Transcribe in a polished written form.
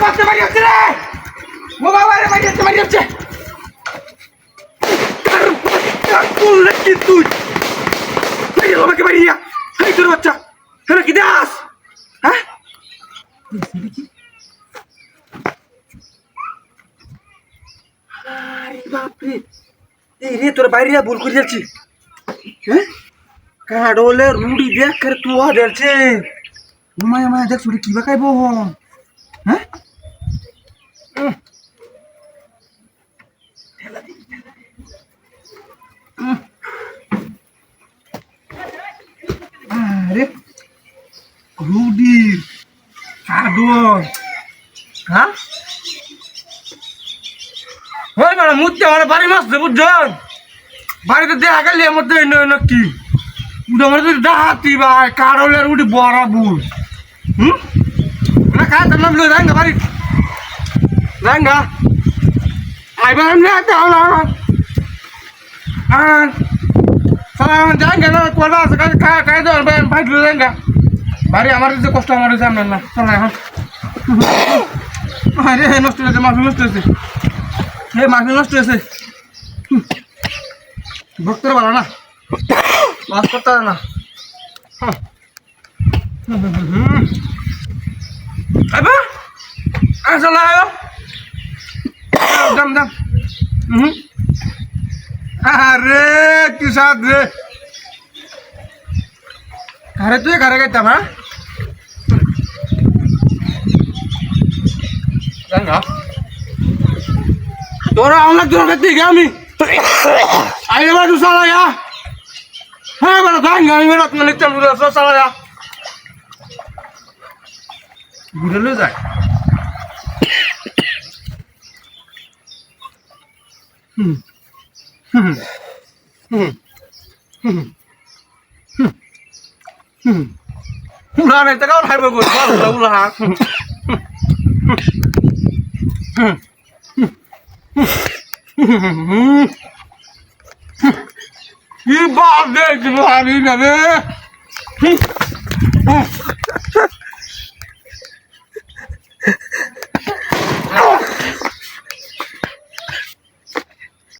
বাচ্চা বাড়ি হচ্ছে রে ও বাবা রে বাড়ি হচ্ছে তুই কি তুই এই আমাকে বাড়ি যা এই তোর বাচ্চা হ্যাঁ কি দাস হ্যাঁ আরে বাপরে এই রে তোর বাইরে ভুল করে যাচ্ছি হ্যাঁ কাডলে রুডি দেখ করে তুয়া দেলছে মায়া মায়া দেখ সুরি কিবা খাইব হ্যাঁ আরে রুডি কাডল হ্যাঁ ওই মানে মুতে আমার বাড়ি মাছ বুঝছেন বাড়িতে দেখা গেলে আমার তো কি উঠে আমার তো ডাহাতি ভাই কারলের উঠি বড় বুল না খায় তার নাম লই রাঙ্গা বাড়ি রাঙ্গা আইবার এমনি আছে যাঙ্গা না কোলা আছে খাই দেওয়ার ভাই দিল রাঙ্গা বাড়ি আমার যে কষ্ট আমার সামনে না চল এখন আরে নষ্ট হয়েছে মাছ নষ্ট হয়েছে হে মাছ নষ্ট হয়েছে ভক্তরা ভালো না মাছ করতে না আইবা আসলে আয়ো দাম দাম আরে কি সাদ রে আরে তুই ঘরে গাইতাম হ্যাঁ জানা তোরা অনেক দূর থেকে আমি আইলে বাড়ি চালাইয়া হ্যাঁ বেটা দাঙ্গা আমি বেটা তোমার লিখতাম চালাইয়া ঘুরে যায় উলা নাই টাকাও খাইব গো উলা কি বাদ দে হারি না রে